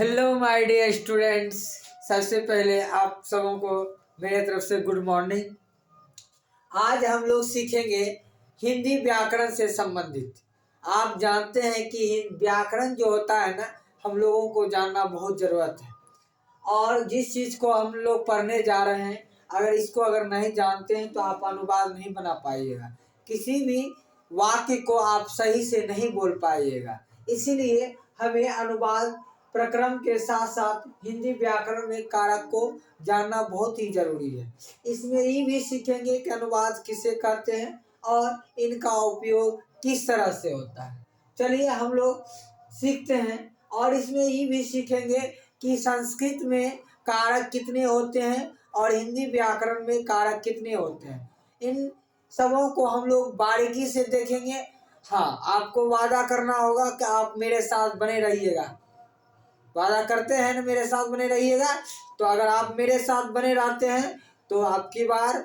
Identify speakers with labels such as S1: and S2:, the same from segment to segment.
S1: Hello my dear students. सबसे पहले आप सबों को मेरे तरफ से गुड मॉर्निंग। आज हम लोग सीखेंगे हिंदी व्याकरण से संबंधित। आप जानते हैं कि व्याकरण जो होता है ना, हम लोगों को जानना बहुत ज़रूरत है। और जिस चीज़ को हम लोग पढ़ने जा रहे हैं, अगर इसको नहीं जानते हैं तो आप अनुवाद नहीं बना पाइएगा, किसी भी वाक्य को आप सही से नहीं बोल पाइएगा। इसीलिए हमें अनुवाद प्रक्रम के साथ साथ हिंदी व्याकरण में कारक को जानना बहुत ही जरूरी है। इसमें ये भी सीखेंगे कि अनुवाद किसे कहते हैं और इनका उपयोग किस तरह से होता है। चलिए हम लोग सीखते हैं। और इसमें ये भी सीखेंगे कि संस्कृत में कारक कितने होते हैं और हिंदी व्याकरण में कारक कितने होते हैं। इन सबों को हम लोग बारीकी से देखेंगे। हाँ, आपको वादा करना होगा कि आप मेरे साथ बने रहिएगा। वादा करते हैं ना, मेरे साथ बने रहिएगा। तो अगर आप मेरे साथ बने रहते हैं तो आपकी बार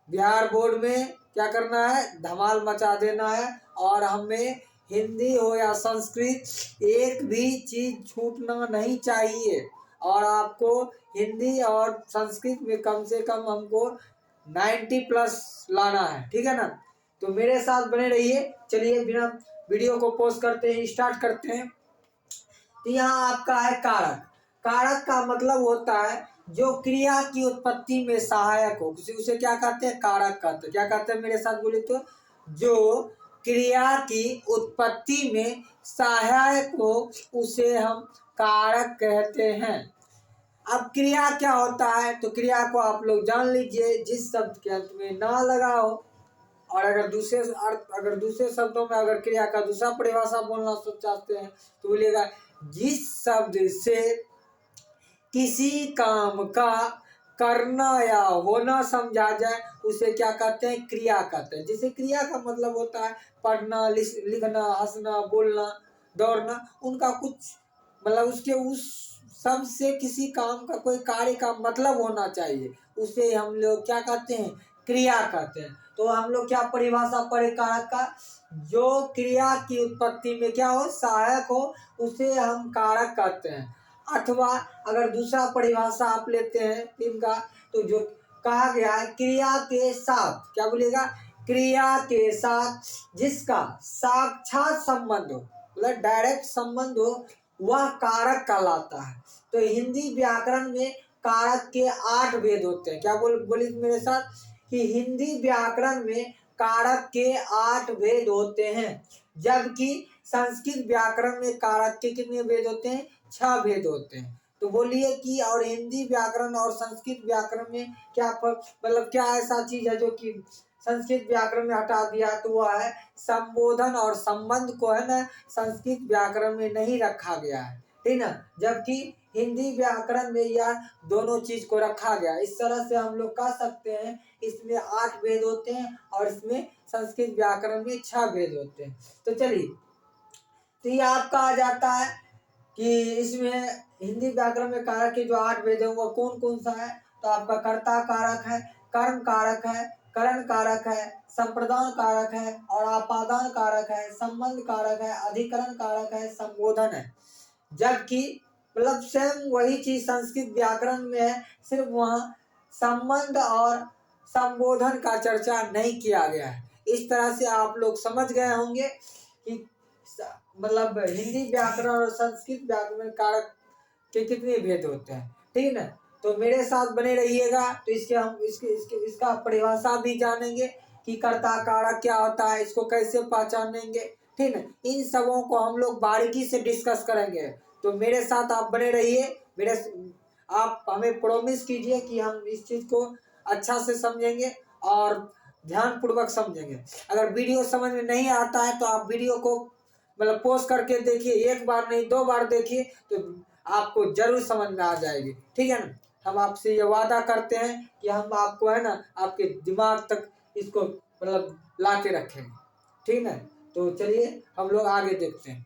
S1: बिहार बोर्ड में क्या करना है, धमाल मचा देना है। और हमें हिंदी हो या संस्कृत, एक भी चीज़ छूटना नहीं चाहिए। और आपको हिंदी और संस्कृत में कम से कम हमको 90+ लाना है, ठीक है ना। तो मेरे साथ बने रहिए। चलिए बिना वीडियो को पॉज करते हैं, स्टार्ट करते हैं। तो यहाँ आपका है कारक। कारक का मतलब होता है जो क्रिया की उत्पत्ति में सहायक हो, उसे क्या कहते हैं, कारक कहते हैं। क्या कहते हैं, मेरे साथ बोले तो, जो क्रिया की उत्पत्ति में सहायक हो उसे हम कारक कहते हैं। अब क्रिया क्या होता है, तो क्रिया को आप लोग जान लीजिए, जिस शब्द के अंत में ना लगा हो। और अगर दूसरे शब्दों में अगर क्रिया का दूसरा परिभाषा बोलना चाहते हैं तो बोलिएगा, जिस शब्द से किसी काम का करना या होना समझा जाए उसे क्या कहते हैं, क्रिया कहते हैं। जैसे क्रिया का मतलब होता है पढ़ना, लिखना, हंसना, बोलना, दौड़ना, उनका कुछ मतलब उसके उस शब्द से किसी काम का कोई कार्य का मतलब होना चाहिए, उसे हम लोग क्या कहते हैं, क्रिया कहते हैं। तो हम लोग क्या परिभाषा पढ़े कारक का, जो क्रिया की उत्पत्ति में क्या हो, सहायक हो, उसे हम कारक कहते हैं। अथवा अगर दूसरा परिभाषा आप लेते हैं इनका, तो जो कहा गया है, क्रिया के साथ, क्या बोलिएगा, क्रिया के साथ जिसका साक्षात संबंध हो, मतलब डायरेक्ट संबंध हो, वह कारक कहलाता है। तो हिंदी व्याकरण में कारक के 8 भेद होते हैं। क्या बोलिए मेरे साथ, कि हिंदी व्याकरण में कारक के 8 भेद होते हैं, जबकि संस्कृत व्याकरण में कारक के कितने भेद होते हैं, 6 भेद होते हैं। तो बोलिए कि और हिंदी व्याकरण और संस्कृत व्याकरण में क्या मतलब क्या ऐसा चीज है जो कि संस्कृत व्याकरण में हटा दिया, तो वह है संबोधन और संबंध को है ना, संस्कृत व्याकरण में नहीं रखा गया है, ठीक ना। जबकि हिंदी व्याकरण में यह दोनों चीज को रखा गया। इस तरह से हम लोग कह सकते हैं, इसमें 8 भेद होते हैं और इसमें संस्कृत व्याकरण में 6 भेद होते हैं। तो चलिए, तो ये आपका आ जाता है कि इसमें हिंदी व्याकरण में कारक के जो 8 भेद है वो कौन कौन सा है। तो आपका कर्ता कारक है, कर्म कारक है, करण कारक है, संप्रदान कारक है और आपादान कारक है, संबंध कारक है, अधिकरण कारक है, संबोधन है। जबकि मतलब सेम वही चीज संस्कृत व्याकरण में है, सिर्फ वहाँ संबंध और संबोधन का चर्चा नहीं किया गया है। इस तरह से आप लोग समझ गए होंगे कि मतलब हिंदी व्याकरण और संस्कृत व्याकरण में कारक के कितने भेद होते हैं, ठीक है। तो मेरे साथ बने रहिएगा। तो इसका परिभाषा भी जानेंगे कि कर्ता कारक क्या होता है, इसको कैसे पहचानेंगे, ठीक है। इन सबों को हम लोग बारीकी से डिस्कस करेंगे। तो मेरे साथ आप बने रहिए। आप हमें प्रॉमिस कीजिए कि हम इस चीज़ को अच्छा से समझेंगे और ध्यानपूर्वक समझेंगे। अगर वीडियो समझ में नहीं आता है तो आप वीडियो को मतलब पॉज करके देखिए, एक बार नहीं 2 बार देखिए, तो आपको जरूर समझ में आ जाएगी, ठीक है ना। हम आपसे ये वादा करते हैं कि हम आपको है ना, आपके दिमाग तक इसको मतलब ला के रखेंगे, ठीक है। तो चलिए हम लोग आगे देखते हैं।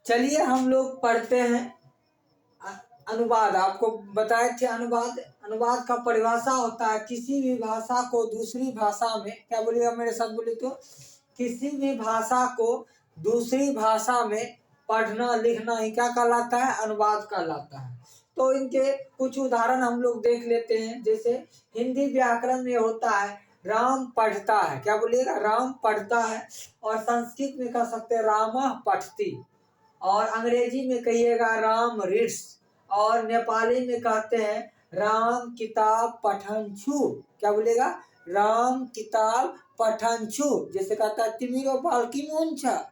S1: चलिए हम लोग पढ़ते हैं अनुवाद आपको बताए थे। अनुवाद, अनुवाद का परिभाषा होता है किसी भी भाषा को दूसरी भाषा में, क्या बोलिएगा मेरे साथ बोले तो, किसी भी भाषा को दूसरी भाषा में पढ़ना लिखना ही क्या कहलाता है, अनुवाद कहलाता है। तो इनके कुछ उदाहरण हम लोग देख लेते हैं। जैसे हिंदी व्याकरण में होता है राम पढ़ता है, क्या बोलिएगा, राम पढ़ता है। और संस्कृत में कह सकते हैं रामा पठती, और अंग्रेजी में कहिएगा राम रीड्स, और नेपाली में कहते हैं राम किताब पठनछु, क्या बोलेगा, राम किताब पठनछु। जैसे कहता है तिमीरो बाल की मून छा,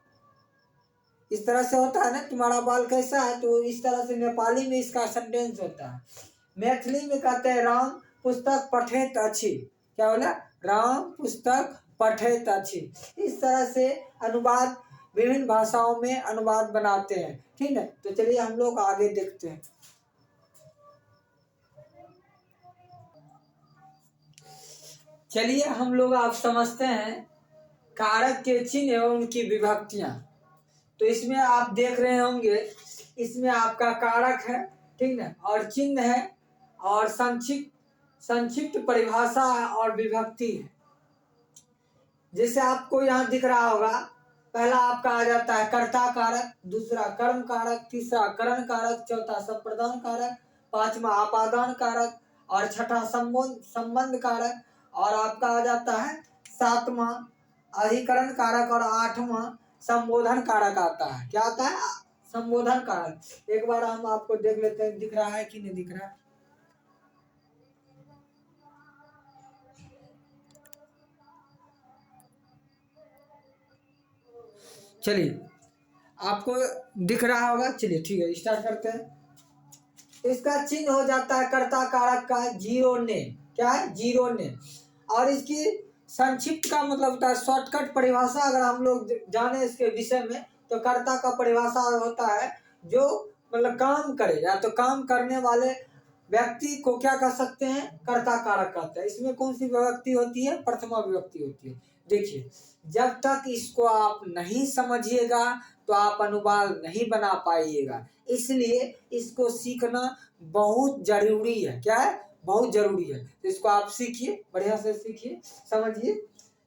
S1: इस तरह से होता है ना, तुम्हारा बाल कैसा है, तो इस तरह से नेपाली में इसका सेंटेंस होता है। मैथिली में कहते हैं राम पुस्तक पठेत अछि, क्या बोला, राम पुस्तक पठेत अछि। इस तरह से अनुवाद विभिन्न भाषाओं में अनुवाद बनाते हैं, ठीक है। तो चलिए हम लोग आगे देखते हैं। चलिए हम लोग आप समझते हैं कारक के चिन्ह एवं उनकी विभक्तियां। तो इसमें आप देख रहे होंगे, इसमें आपका कारक है, ठीक है, और चिन्ह है, और संक्षिप्त परिभाषा और विभक्ति है। जैसे आपको यहाँ दिख रहा होगा, पहला आपका आ जाता है कर्ता कारक, दूसरा कर्म कारक, तीसरा करण कारक, चौथा संप्रदान कारक, पांचवा आपादान कारक, और छठा संबंध कारक, और आपका आ जाता है सातवां अधिकरण कारक, और आठवां संबोधन कारक आता है। क्या आता है, संबोधन कारक। एक बार हम आपको देख लेते हैं, दिख रहा है कि नहीं दिख रहा है। चलिए आपको दिख रहा होगा, चलिए ठीक है स्टार्ट करते हैं। इसका चिन्ह हो जाता है कर्ता कारक का जीरो ने, क्या है, जीरो ने। और इसकी संक्षिप्त का मतलब होता है शॉर्टकट परिभाषा। अगर हम लोग जाने इसके विषय में, तो कर्ता का परिभाषा होता है जो मतलब काम करे, या तो काम करने वाले व्यक्ति को क्या कह सकते हैं, कर्ता कारक कहते हैं। इसमें कौन सी विभक्ति होती है, प्रथमा विभक्ति होती है। देखिए जब तक इसको आप नहीं समझिएगा तो आप अनुवाद नहीं बना पाइएगा, इसलिए इसको सीखना बहुत जरूरी है। क्या है, बहुत जरूरी है। तो इसको आप सीखिए, बढ़िया से सीखिए, समझिए।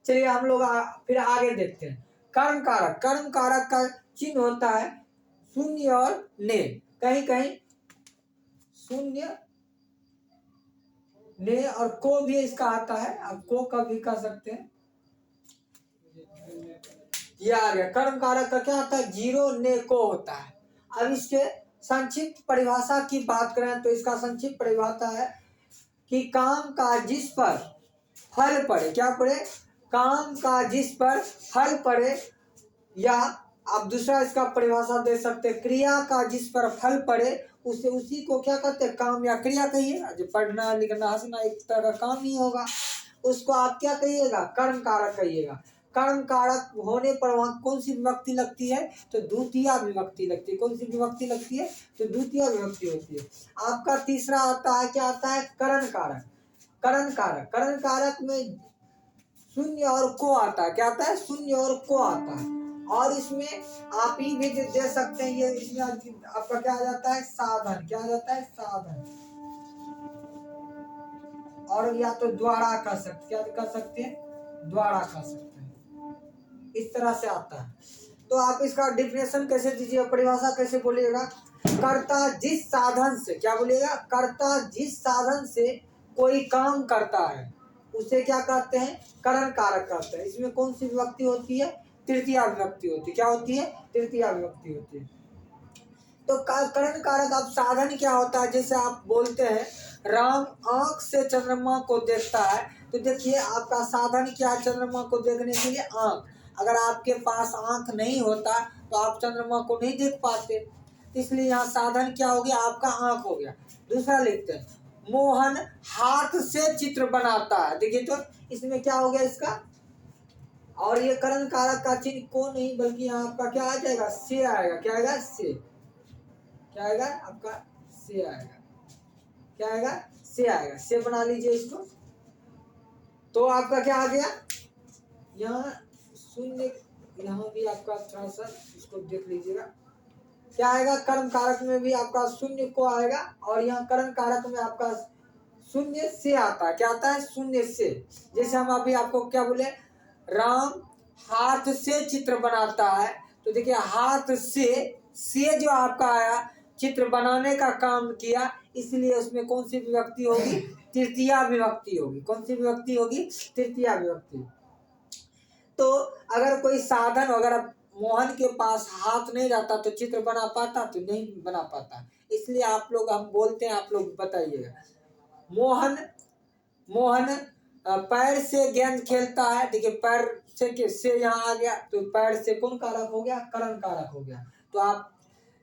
S1: चलिए हम लोग फिर आगे देखते हैं। कर्म कारक, कर्म कारक का चिन्ह होता है शून्य और ने, कहीं कहीं शून्य ने, और को भी इसका आता है, अब को का भी कह सकते हैं। ये आ गया, कर्म कारक का क्या होता है, जीरो ने को होता है। अब इसके संक्षिप्त परिभाषा की बात करें तो इसका संक्षिप्त परिभाषा है कि काम का जिस पर फल पड़े, क्या पड़े, काम का जिस पर फल पड़े, या आप दूसरा इसका परिभाषा दे सकते हैं, क्रिया का जिस पर फल पड़े उसे उसी को क्या कहते हैं, काम या क्रिया कहिए। जो पढ़ना लिखना हंसना एक तरह का काम ही होगा, उसको आप क्या कहिएगा, कर्म कारक कहिएगा। कर्म कारक होने पर वहाँ कौन सी विभक्ति लगती है, तो द्वितीय विभक्ति लगती है। कौन सी विभक्ति लगती है, तो द्वितीय विभक्ति होती है। आपका तीसरा आता है, क्या आता है, करण कारक। करण कारक, करण कारक में शून्य और को आता है। क्या आता है, शून्य और को आता है। और इसमें आप ही भी दे सकते हैं, ये इसमें आपका क्या आ जाता है, साधन। क्या आ जाता है, साधन। और या तो द्वारा कह सकते, क्या कर सकते हैं, द्वारा कह सकते हैं। इस तरह से आता है। तो आप इसका डिफिनेशन कैसे दीजिएगा, परिभाषा कैसे बोलिएगा, कर्ता जिस साधन से, क्या बोलिएगा, कर्ता जिस साधन से कोई काम करता है उसे क्या कहते हैं, करण कारक कहते हैं। इसमें कौन सी विभक्ति होती है, तृतीय विभक्ति होती है। क्या होती है, तृतीय विभक्ति होती है। तो करण कारक, अब साधन क्या होता है, जैसे आप बोलते हैं राम आंख से चंद्रमा को देखता है, तो देखिए आपका साधन क्या है, चंद्रमा को देखने के लिए आंख। अगर आपके पास आंख नहीं होता तो आप चंद्रमा को नहीं देख पाते, इसलिए यहाँ साधन क्या हो गया, आपका आंख हो गया। दूसरा लिखते हैं, मोहन हाथ से चित्र बनाता है। देखिए तो इसमें क्या हो गया इसका, और ये करण कारक का चिन्ह को नहीं बल्कि यहाँ आपका क्या आ जाएगा, से आएगा। क्या आएगा, से। क्या आएगा आपका, से आएगा। क्या आएगा, से आएगा, से बना लीजिए इसको। तो आपका क्या आ गया, यहाँ शून्य, यहाँ भी आपका थोड़ा सा इसको देख लीजिएगा, क्या आएगा, कर्म कारक में भी आपका शून्य को आएगा, और यहाँ करण कारक में आपका शून्य से आता है। क्या आता है, शून्य से। जैसे हम अभी आपको क्या बोले, राम हाथ से चित्र बनाता है, तो देखिए हाथ से जो आपका आया, चित्र बनाने का काम किया, इसलिए उसमें कौन सी विभक्ति होगी, तृतीया विभक्ति होगी। कौन सी विभक्ति होगी, तृतीया विभक्ति। तो अगर कोई साधन, अगर मोहन के पास हाथ नहीं रहता तो चित्र बना पाता, तो नहीं बना पाता। इसलिए आप लोग, हम बोलते हैं, आप लोग बताइएगा, मोहन मोहन पैर से गेंद खेलता है। देखिए पैर से यहाँ आ गया, तो पैर से कौन कारक हो गया, करण कारक हो गया। तो आप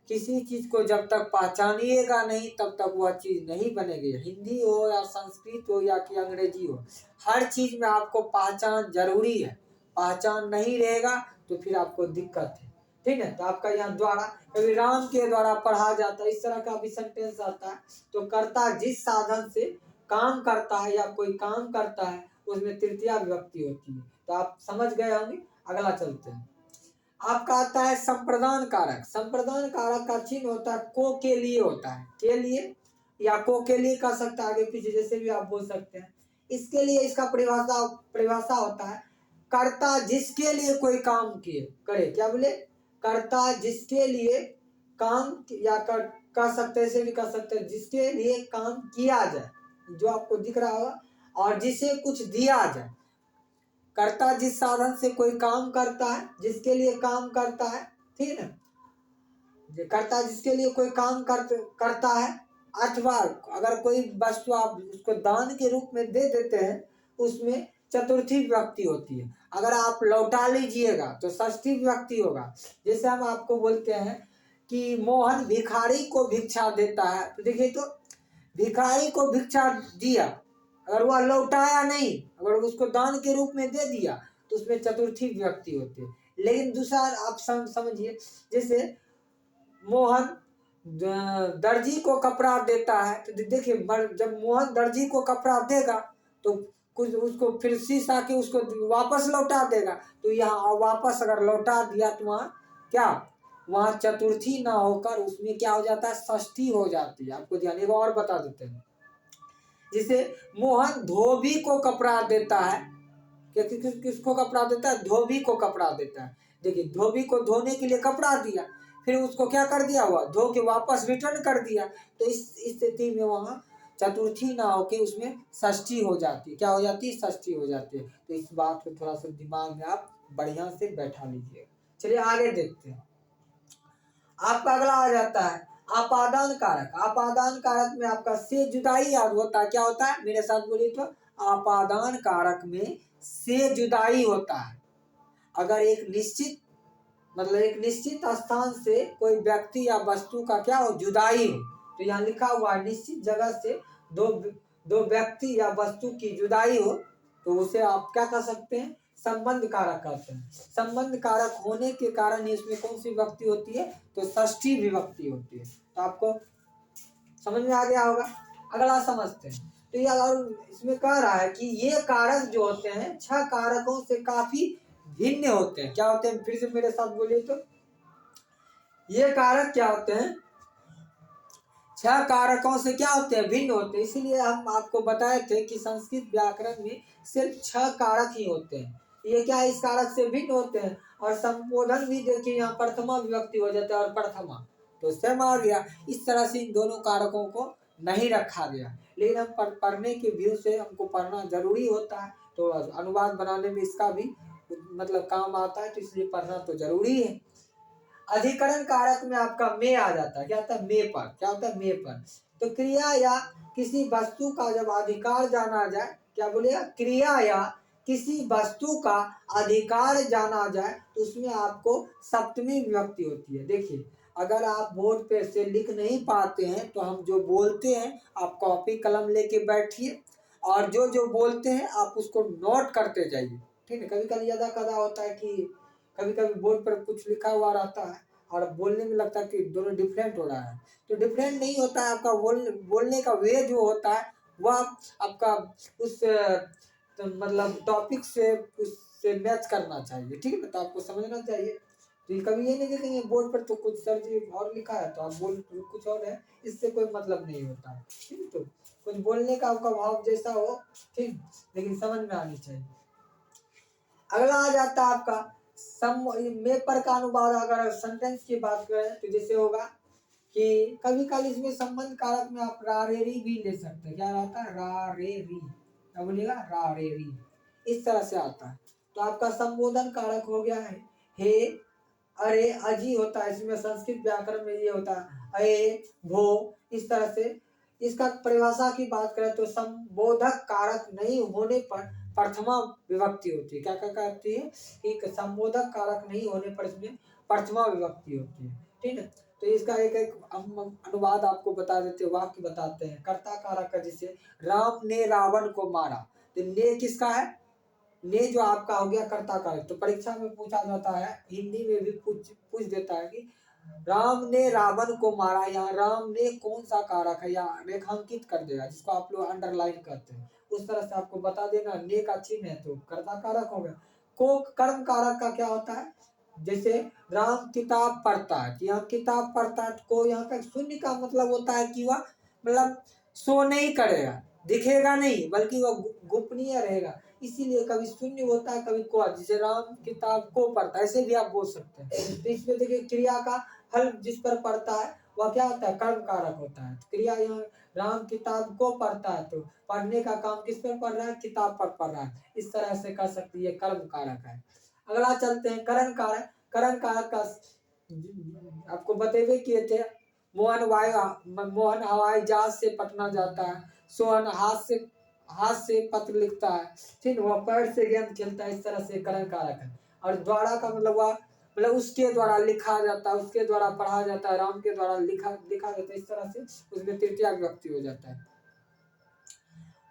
S1: किसी चीज को जब तक पहचानिएगा नहीं, तब तक वह चीज नहीं बनेगी। हिंदी हो या संस्कृत हो या कि अंग्रेजी हो, हर चीज में आपको पहचान जरूरी है। पहचान नहीं रहेगा तो फिर आपको दिक्कत है, ठीक है। तो आपका यहाँ द्वारा, कभी राम के द्वारा पढ़ा जाता है, इस तरह का भी सेंटेंस आता है। तो कर्ता जिस साधन से काम करता है या कोई काम करता है, उसमें तृतीया विभक्ति होती है। तो आप समझ गए होंगे। अगला चलते हैं। आपका आता है संप्रदान कारक। संप्रदान कारक का चिन्ह होता है को के लिए होता है, के लिए या को के लिए कर सकता है, आगे पीछे जैसे भी आप बोल सकते हैं। इसके लिए इसका परिभाषा होता है, कर्ता जिसके लिए कोई काम किए करे। क्या बोले, कर्ता जिसके लिए काम, या कर सकते हैं, ऐसे भी कर सकते हैं, जिसके लिए काम किया जाए, जो आपको दिख रहा होगा, और जिसे कुछ दिया जाए। कर्ता जिस साधन से कोई काम करता है, जिसके लिए काम करता है, ठीक है ना। कर्ता जिसके लिए कोई काम करता है, अथवा अगर कोई वस्तु आप उसको दान के रूप में दे देते हैं, उसमें चतुर्थी विभक्ति होती है। अगर आप लौटा लीजिएगा तो षष्ठी विभक्ति होगा। जैसे हम आपको बोलते हैं कि मोहन भिखारी को भिक्षा देता है, तो देखिए, तो भिखारी को भिक्षा दिया, अगर वह लौटाया नहीं, अगर उसको दान के रूप में दे दिया, तो उसमें चतुर्थी विभक्ति होती है। लेकिन दूसरा आप समझिए, जैसे मोहन दर्जी को कपड़ा देता है, तो देखिए जब मोहन दर्जी को कपड़ा देगा तो कुछ उसको फिर शीशा के उसको वापस लौटा देगा। तो यहाँ वापस अगर लौटा दिया तो वहाँ क्या, वहाँ चतुर्थी ना होकर उसमें क्या हो जाता है, षष्ठी हो जाती है। आपको ध्यान, एक और बता देते हैं। जिसे मोहन धोबी को कपड़ा देता है, किसको कपड़ा देता है, धोबी को कपड़ा देता है। देखिए धोबी को धोने के लिए कपड़ा दिया, फिर उसको क्या कर दिया, हुआ धो के वापस रिटर्न कर दिया। तो इस स्थिति में वहाँ चतुर्थी ना होके उसमें षष्ठी हो जाती है। क्या हो जाती है, षष्ठी हो जाती है। तो इस बात को थोड़ा सा दिमाग में आप बढ़िया से बैठा लीजिए। चलिए आगे देखते हैं। आपका अगला आ जाता है आपादान कारक। आपादान कारक में आपका से जुदाई याद होता है। क्या होता है, मेरे साथ बोलिए तो, आपादान कारक में से जुदाई होता है। अगर एक निश्चित स्थान से कोई व्यक्ति या वस्तु का क्या हो, जुदाई हो, तो यहाँ लिखा हुआ है निश्चित जगह से दो व्यक्ति या वस्तु की जुदाई हो, तो उसे आप क्या कर सकते हैं, संबंध कारक कहते हैं। संबंध कारक होने के कारण इसमें कौन सी विभक्ति होती है, तो षष्ठी विभक्ति होती है। तो आपको समझ में आ गया होगा। अगला समझते हैं। तो ये अगर इसमें कह रहा है कि ये कारक जो होते हैं 6 कारकों से काफी भिन्न होते हैं। क्या होते हैं, फिर से मेरे साथ बोलिए तो, ये कारक क्या होते हैं, 6 कारकों से क्या होते हैं, भिन्न होते हैं। इसीलिए हम आपको बताए थे कि संस्कृत व्याकरण में सिर्फ 6 कारक ही होते हैं। ये क्या, इस कारक से भिन्न होते हैं। और संबोधन भी देखिए, यहाँ प्रथमा विभक्ति हो जाता है, और प्रथमा तो सेम आ गया। इस तरह से इन दोनों कारकों को नहीं रखा गया, लेकिन हम पढ़ने के व्यू से हमको पढ़ना जरूरी होता है। तो अनुवाद बनाने में इसका भी मतलब काम आता है, तो इसलिए पढ़ना तो जरूरी है। अधिकरण कारक में आपका में आ जाता है। क्या होता है, में पर। क्या होता है, में पर। तो क्रिया या किसी वस्तु का जब अधिकार जाना जाए, क्या बोलेगा, क्रिया या किसी वस्तु का अधिकार जाना जाए, तो उसमें आपको सप्तमी विभक्ति होती है। देखिए अगर आप बोर्ड पे से लिख नहीं पाते हैं, तो हम जो बोलते हैं आप कॉपी कलम लेके बैठिए, और जो बोलते हैं आप उसको नोट करते जाइए, ठीक है। कभी कभी ज्यादा कदा होता है कि कभी कभी बोर्ड पर कुछ लिखा हुआ रहता है और बोलने में लगता है कि दोनों डिफरेंट हो रहा है। तो डिफरेंट नहीं होता है, आपका बोलने का वे जो होता है वह आपका उस तो मतलब टॉपिक से उससे मैच करना चाहिए, ठीक है ना। तो आपको समझना चाहिए। तो ये कभी ये नहीं देखेंगे बोर्ड पर तो कुछ सर जी और लिखा है तो आप बोल कुछ और है, इससे कोई मतलब नहीं होता है। ठीक, तो कुछ बोलने का आपका भाव जैसा हो, ठीक, लेकिन समझ में आनी चाहिए। अगला आ जाता है आपका सम में पर का अनुवाद। अगर सेंटेंस की बात करें तो जैसे होगा कि कभी कभी इसमें संबंध कारक में आप रारेरी भी ले सकते हैं। क्या रहता है? रारेरी। क्या बोलिएगा? रारेरी। इस तरह से आता है। तो आपका संबोधन कारक हो गया है हे, अरे, अजी होता है इसमें। संस्कृत व्याकरण में ये होता है अये, भो, इस तरह से। इसका परिभाषा की बात करें तो संबोधक कारक नहीं होने पर प्रथमा विभक्ति होती है। क्या क्या करती है? एक संबोधक कारक नहीं होने पर इसमें प्रथमा विभक्ति होती है। ठीक है, तो इसका एक एक हम अनुवाद आपको बता देते, वाक्य बताते हैं। कर्ता कारक का, जैसे राम ने रावण को मारा, तो ने किसका है? ने जो आपका हो गया कर्ता कारक। तो परीक्षा में पूछा जाता है, हिंदी में भी पूछ देता है कि राम ने रावण को मारा, यहाँ राम ने कौन सा कारक है, या रेखांकित कर देगा, जिसको आप लोग अंडरलाइन करते हैं। उस तरह से आपको बता देना। ने का चिन्ह है तो कर्ता कारक हो गया। को कर्म कारक का क्या होता है? जैसे राम किताब पढ़ता है, यहाँ किताब पढ़ता है, को यहाँ का शून्य का मतलब होता है कि वह मतलब शो नहीं करेगा, दिखेगा नहीं, बल्कि वह गोपनीय रहेगा। इसीलिए कभी शून्य होता है, कभी को। जैसे राम किताब को पढ़ता है, ऐसे भी आप बोल सकते हैं। तो इसमें देखिए क्रिया का फल जिस पर पढ़ता है वह क्या होता है? कर्म कारक होता है। क्रिया यहाँ राम किताब को पढ़ता है, तो पढ़ने का काम किस पर पढ़ रहा है? किताब पर पढ़ रहा है। इस तरह से कर सकती है, कर्म कारक है। अगला चलते हैं करण कारक। करण कारक का आपको बतेबे किए थे। मोहन हवाई जहाज से पटना जाता है। सोहन हाथ से पत्र लिखता है। ठीक, वह पैर से गेंद खेलता है। इस तरह से करण कारक है। और द्वारा का मतलब वह मतलब उसके द्वारा लिखा जाता है, उसके द्वारा पढ़ा जाता है, राम के द्वारा लिखा जाता है। इस तरह से उसमें तृतीया विभक्ति हो जाता है।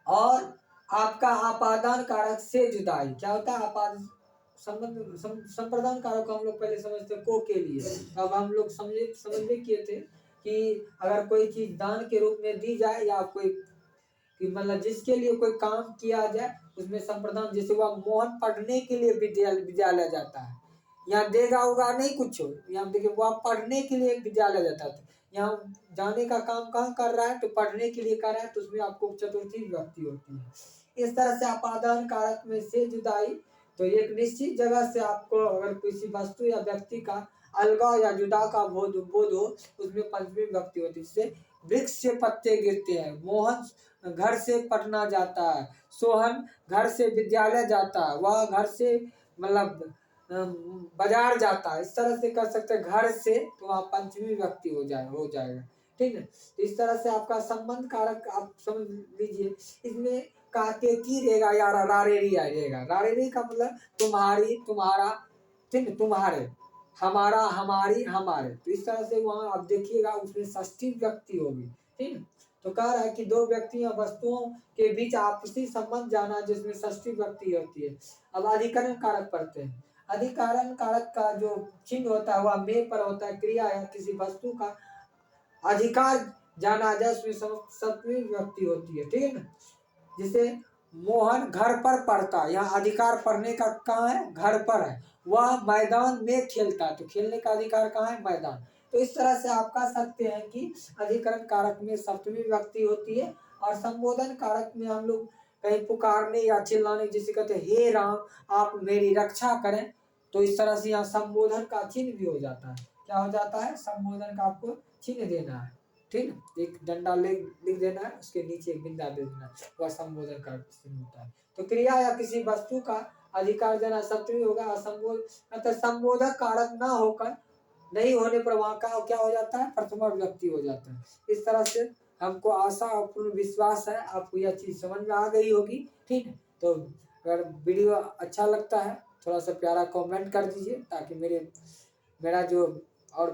S1: और आपका आपादान कारक से जुदाई क्या होता है? संप्रदान कारक को हम लोग पहले समझते को के लिए। अब हम लोग समझे किए थे कि अगर कोई चीज दान के रूप में दी जाए, या कोई कि मतलब जिसके लिए कोई काम किया जाए, उसमें संप्रदान। जैसे वह मोहन पढ़ने के लिए विद्यालय जाता है, यहाँ देगा होगा नहीं कुछ। यहाँ देखिए वह पढ़ने के लिए विद्यालय जाता है, यहाँ जाने का काम कहाँ कर रहा है? तो पढ़ने के लिए कर रहा है, तो उसमें आपको चतुर्थी विभक्ति होती है। इस तरह से आपादान कारक में से जुदाई, तो एक निश्चित जगह से आपको अगर किसी वस्तु या व्यक्ति का अलगाव या जुदा का बोध हो, उसमें पंचमी विभक्ति होती है। जैसे वृक्ष से पत्ते गिरते हैं, मोहन घर से पटना जाता है, सोहन घर से विद्यालय जाता है, वह घर से मतलब बाजार जाता है। इस तरह से कर सकते हैं घर से, तो वहाँ पंचमी विभक्ति हो जाएगा। ठीक है, तो इस तरह से आपका संबंध कारक आप समझ लीजिए। इसमें काके की रहेगा या रारेरी रहेगा। रारेरी का मतलब तुम्हारी, तुम्हारा, ठीक है, तुम्हारे, हमारा, हमारी, हमारे। तो इस तरह से वहाँ आप देखिएगा उसमें षष्ठी विभक्ति होगी। ठीक है, तो कह रहा है कि दो व्यक्ति या वस्तुओं के बीच आपसी संबंध जाना, जिसमें षष्ठी विभक्ति होती है। अब अधिकरण कारक पढ़ते हैं। अधिकरण कारक का जो चिन्ह होता है वह में पर होता है। क्रिया या किसी वस्तु का अधिकार जाना जाए, उसमें सप्तमी विभक्ति होती है। ठीक है ना, जैसे मोहन घर पर पढ़ता है, यहाँ अधिकार पढ़ने का कहाँ है? घर पर है। वह मैदान में खेलता है, तो खेलने का अधिकार कहाँ है? मैदान। तो इस तरह से आप कह सकते हैं कि अधिकरण कारक में सप्तमी विभक्ति होती है। और संबोधन कारक में हम लोग कहीं पुकारने या चिल्लाने, जिसे कहते हैं हे राम आप मेरी रक्षा करें, तो इस तरह से यहाँ संबोधन का चिन्ह भी हो जाता है। क्या हो जाता है? संबोधन का आपको चिन्ह देना है। ठीक है, एक डंडा लिख देना है, उसके नीचे एक बिंदा दे देना है, वह संबोधन का चिन्ह होता है। तो क्रिया या किसी वस्तु का अधिकार देना सप्तमी होगा। मतलब संबोधक कारक ना होकर नहीं होने पर वहाँ का क्या हो जाता है? प्रथमा विभक्ति हो जाता है। इस तरह से हमको आशा और पूर्ण विश्वास है आपको यह चीज समझ में आ गई होगी। ठीक है, तो अगर वीडियो अच्छा लगता है थोड़ा सा प्यारा कमेंट कर दीजिए, ताकि मेरा जो और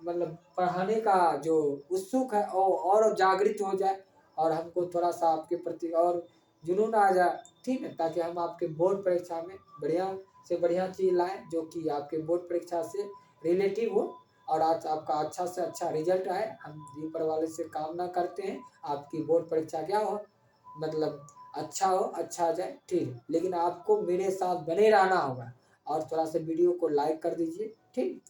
S1: मतलब पढ़ाने का जो उत्सुक है और जागृत हो जाए, और हमको थोड़ा सा आपके प्रति और जुनून आ जाए। ठीक है, ताकि हम आपके बोर्ड परीक्षा में बढ़िया से बढ़िया चीज़ लाएं, जो कि आपके बोर्ड परीक्षा से रिलेटिव हो, और आज आपका अच्छा से अच्छा रिजल्ट आए। हम ऊपर वाले से कामना करते हैं आपकी बोर्ड परीक्षा क्या हो, मतलब अच्छा हो, अच्छा आ जाए। ठीक है, लेकिन आपको मेरे साथ बने रहना होगा, और थोड़ा सा वीडियो को लाइक कर दीजिए। ठीक।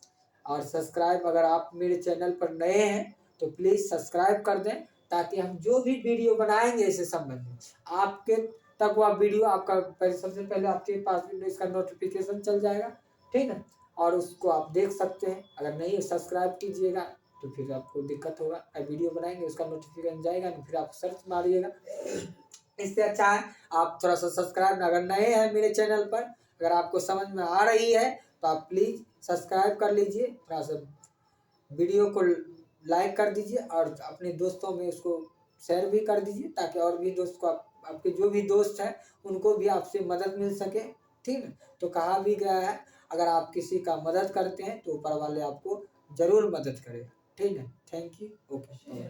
S1: और सब्सक्राइब, अगर आप मेरे चैनल पर नए हैं तो प्लीज़ सब्सक्राइब कर दें, ताकि हम जो भी वीडियो बनाएंगे इससे संबंधित आपके तक वह वीडियो आपका सबसे पहले आपके पास इसका नोटिफिकेशन चल जाएगा, ठीक है। और उसको आप देख सकते हैं। अगर नहीं सब्सक्राइब कीजिएगा तो फिर आपको दिक्कत होगा, वीडियो बनाएंगे उसका नोटिफिकेशन जाएगा नहीं, फिर आप सर्च मारिएगा। इससे अच्छा है आप थोड़ा सा सब्सक्राइब, अगर नए हैं मेरे चैनल पर, अगर आपको समझ में आ रही है तो आप प्लीज़ सब्सक्राइब कर लीजिए, थोड़ा सा वीडियो को लाइक कर दीजिए और अपने दोस्तों में उसको शेयर भी कर दीजिए, ताकि और भी दोस्त को आपके जो भी दोस्त हैं उनको भी आपसे मदद मिल सके, ठीक है। तो कहा भी गया है, अगर आप किसी का मदद करते हैं तो ऊपर वाले आपको ज़रूर मदद करेगा, ठीक है। Thank you. ओके।